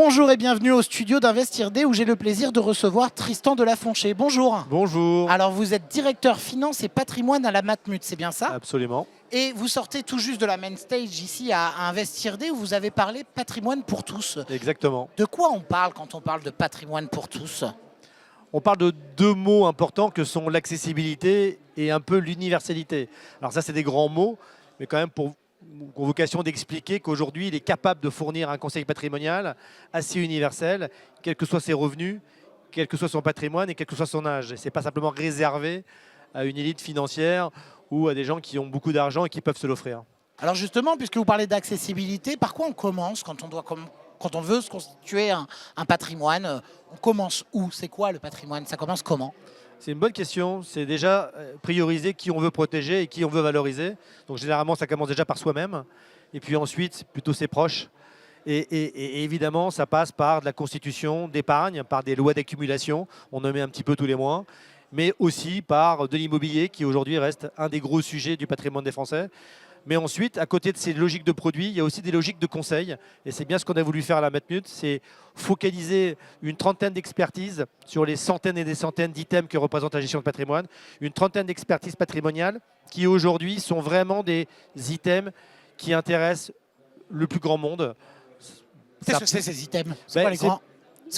Bonjour et bienvenue au studio d'Investir D où j'ai le plaisir de recevoir Tristan Delafonché. Bonjour. Bonjour. Alors vous êtes directeur finance et patrimoine à la Matmut, c'est bien ça? Absolument. Et vous sortez tout juste de la main stage ici à Investir D où vous avez parlé patrimoine pour tous. Exactement. De quoi on parle quand on parle de patrimoine pour tous? On parle de deux mots importants que sont l'accessibilité et un peu l'universalité. Alors ça, c'est des grands mots, mais quand même pour vocation d'expliquer qu'aujourd'hui, il est capable de fournir un conseil patrimonial assez universel, quels que soient ses revenus, quel que soit son patrimoine et quel que soit son âge. Ce n'est pas simplement réservé à une élite financière ou à des gens qui ont beaucoup d'argent et qui peuvent se l'offrir. Alors justement, puisque vous parlez d'accessibilité, par quoi on commence quand on veut se constituer un patrimoine? On commence où? C'est quoi le patrimoine? Ça commence comment? C'est une bonne question. C'est déjà prioriser qui on veut protéger et qui on veut valoriser. Donc généralement, ça commence déjà par soi-même. Et puis ensuite, plutôt ses proches. Et évidemment, ça passe par de la constitution d'épargne, par des lois d'accumulation. On en met un petit peu tous les mois. Mais aussi par de l'immobilier qui aujourd'hui reste un des gros sujets du patrimoine des Français. Mais ensuite, à côté de ces logiques de produits, il y a aussi des logiques de conseil. Et c'est bien ce qu'on a voulu faire à la Matmut, c'est focaliser une trentaine d'expertises sur les centaines et des centaines d'items que représente la gestion de patrimoine. Une trentaine d'expertises patrimoniales qui aujourd'hui sont vraiment des items qui intéressent le plus grand monde. Qu'est-ce que c'est ces items? C'est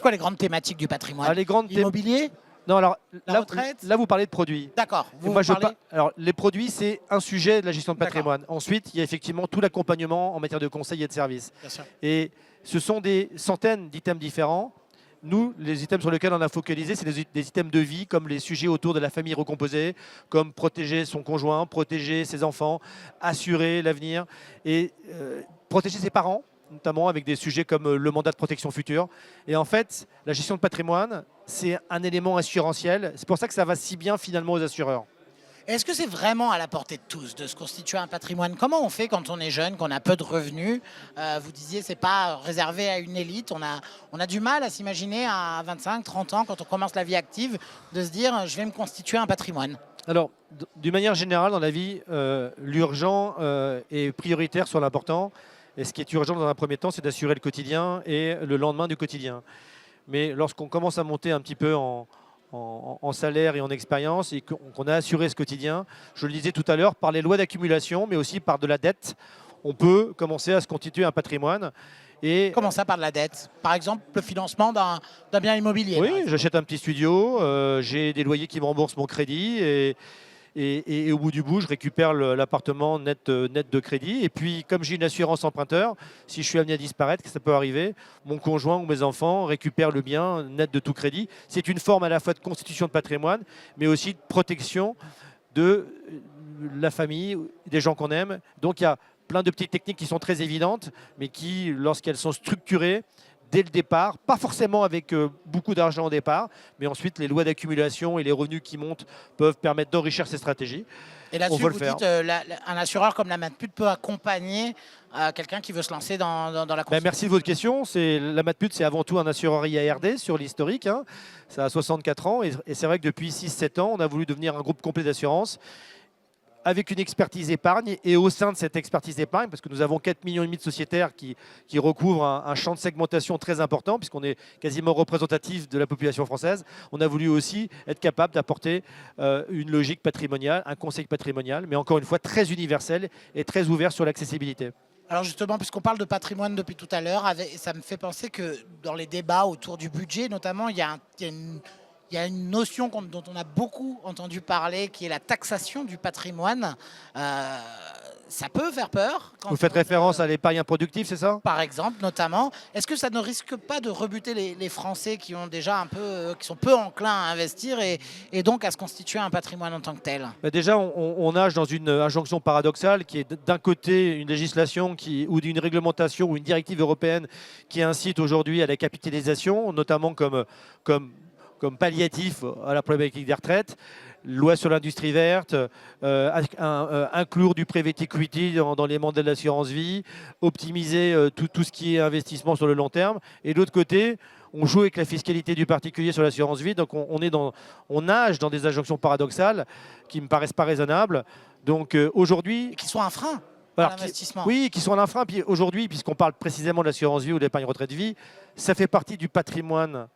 quoi les grandes thématiques du patrimoine? Immobilier? Non, alors retraite? là, vous parlez de produits. D'accord. Alors, les produits, c'est un sujet de la gestion de patrimoine. Ensuite, il y a effectivement tout l'accompagnement en matière de conseil et de services. Bien sûr. Et ce sont des centaines d'items différents. Nous, les items sur lesquels on a focalisé, c'est des items de vie, comme les sujets autour de la famille recomposée, comme protéger son conjoint, protéger ses enfants, assurer l'avenir et protéger ses parents, notamment avec des sujets comme le mandat de protection future. Et en fait, la gestion de patrimoine, c'est un élément assurantiel. C'est pour ça que ça va si bien finalement aux assureurs. Est-ce que c'est vraiment à la portée de tous de se constituer un patrimoine? Comment on fait quand on est jeune, qu'on a peu de revenus? Vous disiez c'est pas réservé à une élite. On a du mal à s'imaginer à 25, 30 ans, quand on commence la vie active, de se dire je vais me constituer un patrimoine. Alors, d'une manière générale, dans la vie, l'urgent est prioritaire sur l'important. Et ce qui est urgent dans un premier temps, c'est d'assurer le quotidien et le lendemain du quotidien. Mais lorsqu'on commence à monter un petit peu en salaire et en expérience et qu'on a assuré ce quotidien, je le disais tout à l'heure, par les lois d'accumulation, mais aussi par de la dette, on peut commencer à se constituer un patrimoine. Et comment ça, par de la dette? Par exemple, le financement d'un bien immobilier? Oui, j'achète un petit studio, j'ai des loyers qui me remboursent mon crédit et au bout du bout, je récupère l'appartement net de crédit. Et puis, comme j'ai une assurance emprunteur, si je suis amené à disparaître, que ça peut arriver, mon conjoint ou mes enfants récupèrent le bien net de tout crédit. C'est une forme à la fois de constitution de patrimoine, mais aussi de protection de la famille, des gens qu'on aime. Donc, il y a plein de petites techniques qui sont très évidentes, mais qui, lorsqu'elles sont structurées, dès le départ, pas forcément avec beaucoup d'argent au départ, mais ensuite les lois d'accumulation et les revenus qui montent peuvent permettre d'enrichir ces stratégies. Et là-dessus, vous dites un assureur comme la Matmut peut accompagner quelqu'un qui veut se lancer dans la construction. Merci de votre question. La Matmut, c'est avant tout un assureur IARD sur l'historique. Ça a 64 ans et c'est vrai que depuis 6-7 ans, on a voulu devenir un groupe complet d'assurance avec une expertise épargne et au sein de cette expertise épargne, parce que nous avons 4,5 millions de sociétaires qui recouvrent un champ de segmentation très important, puisqu'on est quasiment représentatif de la population française, on a voulu aussi être capable d'apporter une logique patrimoniale, un conseil patrimonial, mais encore une fois très universel et très ouvert sur l'accessibilité. Alors justement, puisqu'on parle de patrimoine depuis tout à l'heure, ça me fait penser que dans les débats autour du budget, notamment, il y a une notion dont on a beaucoup entendu parler, qui est la taxation du patrimoine. Ça peut faire peur. Vous faites référence à l'épargne improductive, c'est ça? Par exemple, notamment. Est-ce que ça ne risque pas de rebuter les Français qui sont peu enclins à investir et donc à se constituer un patrimoine en tant que tel? Déjà, on nage dans une injonction paradoxale qui est d'un côté une législation ou une réglementation ou une directive européenne qui incite aujourd'hui à la capitalisation, notamment comme palliatif à la problématique des retraites, loi sur l'industrie verte, inclure du private equity dans les mandats de l'assurance vie, optimiser tout ce qui est investissement sur le long terme. Et de l'autre côté, on joue avec la fiscalité du particulier sur l'assurance vie. Donc on nage dans des injonctions paradoxales qui ne me paraissent pas raisonnables. Donc aujourd'hui... Qui sont un frein. Alors, l'investissement. oui, qui sont à l'infra. Puis aujourd'hui, puisqu'on parle précisément de l'assurance vie ou de l'épargne retraite vie, ça fait partie du patrimoine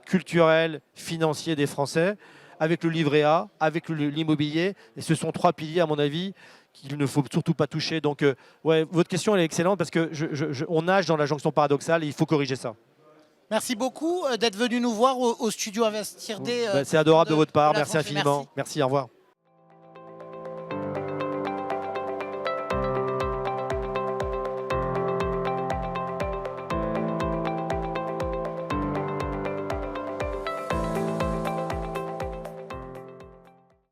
culturel, financier des Français, avec le livret A, avec l'immobilier. Et ce sont 3 piliers, à mon avis, qu'il ne faut surtout pas toucher. Donc, ouais, votre question elle est excellente parce que on nage dans la jonction paradoxale et il faut corriger ça. Merci beaucoup d'être venu nous voir au studio Investir D. C'est adorable de votre part. la Merci France. infiniment. Merci, au revoir.